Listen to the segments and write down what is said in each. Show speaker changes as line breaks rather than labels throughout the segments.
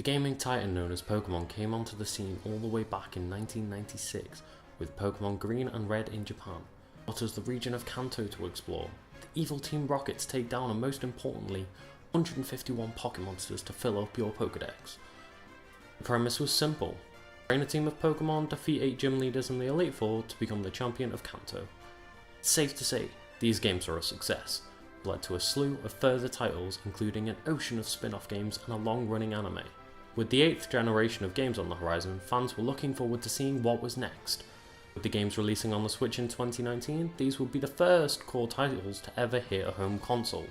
gaming titan known as Pokémon came onto the scene all the way back in 1996 with Pokémon Green and Red in Japan. What is the region of Kanto to explore, the evil Team Rockets take down, and most importantly, 151 Pokémonsters to fill up your Pokédex. The premise was simple: train a team of Pokémon, defeat 8 gym leaders in the Elite Four to become the champion of Kanto. It's safe to say, these games are a success, led to a slew of further titles including an ocean of spin-off games and a long-running anime. With the 8th generation of games on the horizon, fans were looking forward to seeing what was next. With the games releasing on the Switch in 2019, these would be the first core titles to ever hit a home console.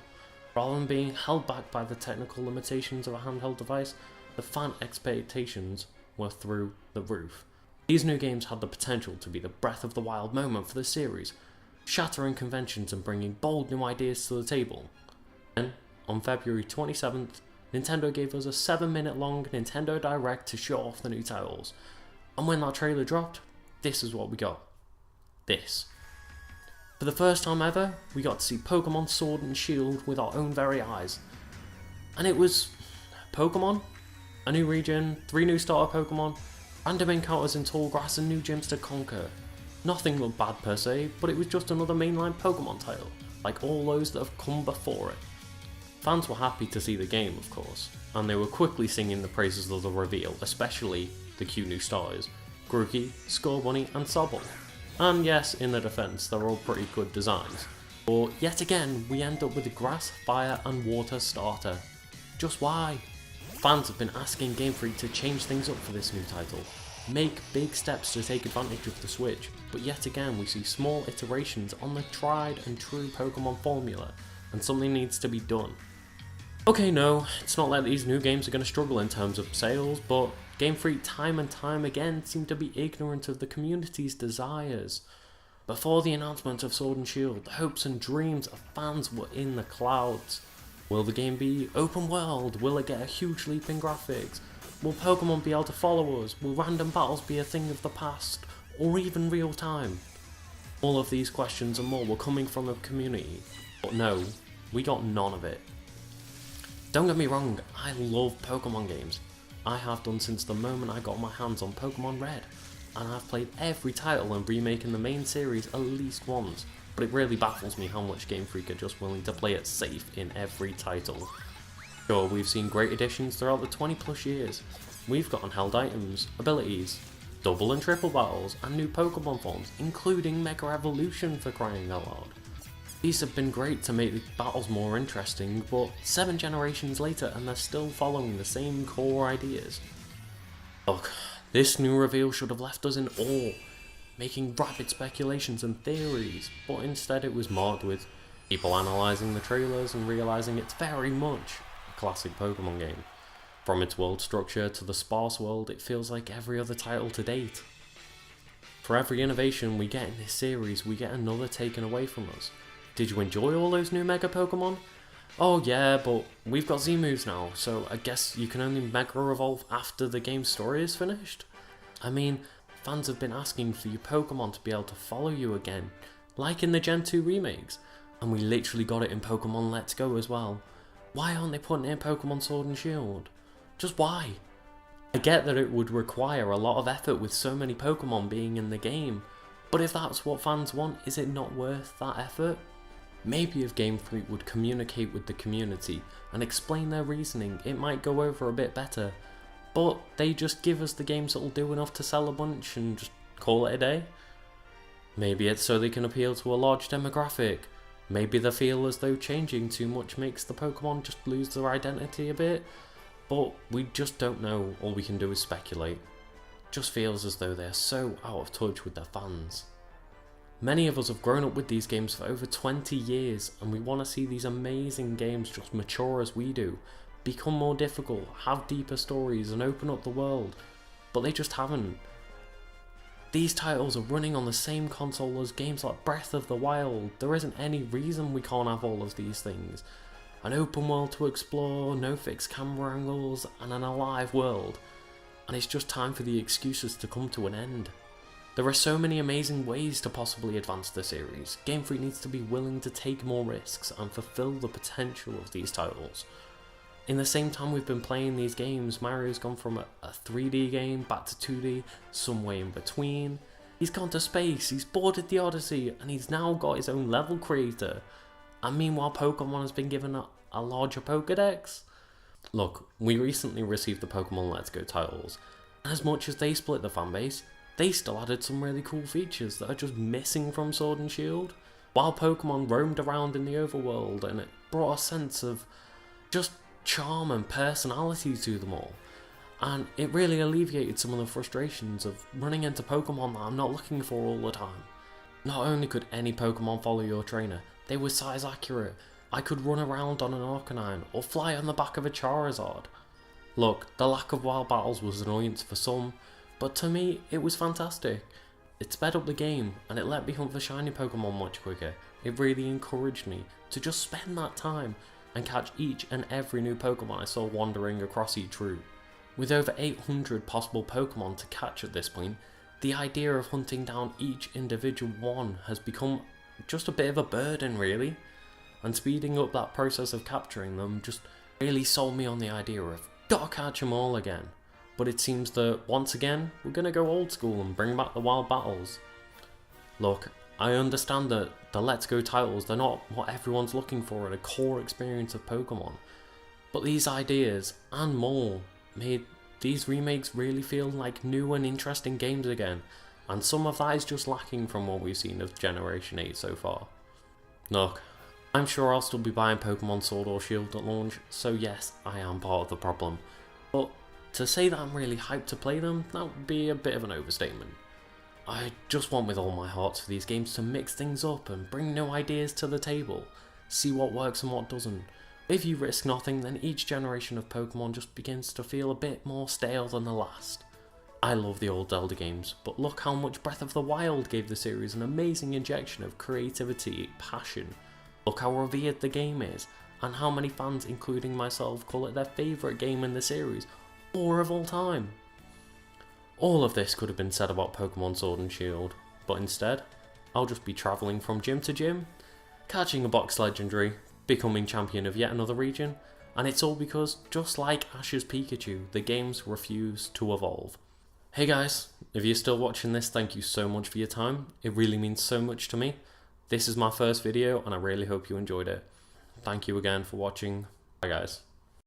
Rather than being held back by the technical limitations of a handheld device, the fan expectations were through the roof. These new games had the potential to be the Breath of the Wild moment for the series, shattering conventions and bringing bold new ideas to the table. Then, on February 27th, Nintendo gave us a 7-minute long Nintendo Direct to show off the new titles. And when that trailer dropped, this is what we got. This. For the first time ever, we got to see Pokémon Sword and Shield with our own very eyes. And it was Pokémon, a new region, 3 new starter Pokémon, random encounters in tall grass and new gyms to conquer. Nothing looked bad per se, but it was just another mainline Pokémon title, like all those that have come before it. Fans were happy to see the game, of course, and they were quickly singing the praises of the reveal, especially the cute new starters, Grookey, Scorbunny and Sobble. And yes, in their defense, they're all pretty good designs. But yet again, we end up with a grass, fire and water starter. Just why? Fans have been asking Game Freak to change things up for this new title, make big steps to take advantage of the Switch, but yet again we see small iterations on the tried and true Pokémon formula, and something needs to be done. Okay, no, it's not like these new games are going to struggle in terms of sales, but Game Freak time and time again seem to be ignorant of the community's desires. Before the announcement of Sword and Shield, the hopes and dreams of fans were in the clouds. Will the game be open world? Will it get a huge leap in graphics? Will Pokemon be able to follow us? Will random battles be a thing of the past? Or even real time? All of these questions and more were coming from the community, but no, we got none of it. Don't get me wrong, I love Pokemon games. I have done since the moment I got my hands on Pokémon Red, and I've played every title and remake in the main series at least once, but it really baffles me how much Game Freak are just willing to play it safe in every title. Sure, we've seen great additions throughout the 20 plus years. We've gotten held items, abilities, double and triple battles, and new Pokemon forms, including Mega Evolution for crying out loud. These have been great to make the battles more interesting, but 7 generations later and they're still following the same core ideas. Look, this new reveal should have left us in awe, making rapid speculations and theories, but instead it was marked with people analysing the trailers and realising it's very much a classic Pokemon game. From its world structure to the sparse world, it feels like every other title to date. For every innovation we get in this series, we get another taken away from us. Did you enjoy all those new Mega Pokemon? Oh yeah, but we've got Z-moves now, so I guess you can only Mega Evolve after the game's story is finished? I mean, fans have been asking for your Pokemon to be able to follow you again, like in the Gen 2 remakes, and we literally got it in Pokemon Let's Go as well. Why aren't they putting it in Pokemon Sword and Shield? Just why? I get that it would require a lot of effort with so many Pokemon being in the game, but if that's what fans want, is it not worth that effort? Maybe if Game Freak would communicate with the community and explain their reasoning, it might go over a bit better. But they just give us the games that'll do enough to sell a bunch and just call it a day. Maybe it's so they can appeal to a large demographic. Maybe they feel as though changing too much makes the Pokemon just lose their identity a bit. But we just don't know, all we can do is speculate. Just feels as though they're so out of touch with their fans. Many of us have grown up with these games for over 20 years, and we want to see these amazing games just mature as we do, become more difficult, have deeper stories and open up the world, but they just haven't. These titles are running on the same console as games like Breath of the Wild. There isn't any reason we can't have all of these things. An open world to explore, no fixed camera angles, and an alive world. And it's just time for the excuses to come to an end. There are so many amazing ways to possibly advance the series. Game Freak needs to be willing to take more risks and fulfill the potential of these titles. In the same time we've been playing these games, Mario's gone from a 3D game back to 2D, some way in between. He's gone to space, he's boarded the Odyssey, and he's now got his own level creator. And meanwhile Pokemon has been given a larger Pokédex. Look, we recently received the Pokemon Let's Go titles, and as much as they split the fanbase, they still added some really cool features that are just missing from Sword and Shield. While Pokemon roamed around in the overworld, and it brought a sense of just charm and personality to them all. And it really alleviated some of the frustrations of running into Pokemon that I'm not looking for all the time. Not only could any Pokemon follow your trainer, they were size accurate. I could run around on an Arcanine or fly on the back of a Charizard. Look, the lack of wild battles was an annoyance for some, but to me it was fantastic. It sped up the game and it let me hunt for shiny Pokemon much quicker. It really encouraged me to just spend that time and catch each and every new Pokemon I saw wandering across each route. With over 800 possible Pokemon to catch at this point, the idea of hunting down each individual one has become just a bit of a burden really, and speeding up that process of capturing them just really sold me on the idea of gotta catch them all again. But it seems that once again we're gonna go old school and bring back the wild battles. Look, I understand that the Let's Go titles, they're not what everyone's looking for in a core experience of Pokemon, but these ideas and more made these remakes really feel like new and interesting games again, and some of that is just lacking from what we've seen of Generation 8 so far. Look, I'm sure I'll still be buying Pokemon Sword or Shield at launch, so yes, I am part of the problem, but to say that I'm really hyped to play them, that would be a bit of an overstatement. I just want with all my heart for these games to mix things up and bring new ideas to the table, see what works and what doesn't. If you risk nothing, then each generation of Pokemon just begins to feel a bit more stale than the last. I love the old Zelda games, but look how much Breath of the Wild gave the series an amazing injection of creativity, passion. Look how revered the game is, and how many fans, including myself, call it their favourite game in the series, or of all time. All of this could have been said about Pokemon Sword and Shield, but instead, I'll just be travelling from gym to gym, catching a box legendary, becoming champion of yet another region, and it's all because, just like Ash's Pikachu, the games refuse to evolve. Hey guys, if you're still watching this, thank you so much for your time. It really means so much to me. This is my first video and I really hope you enjoyed it. Thank you again for watching. Bye guys.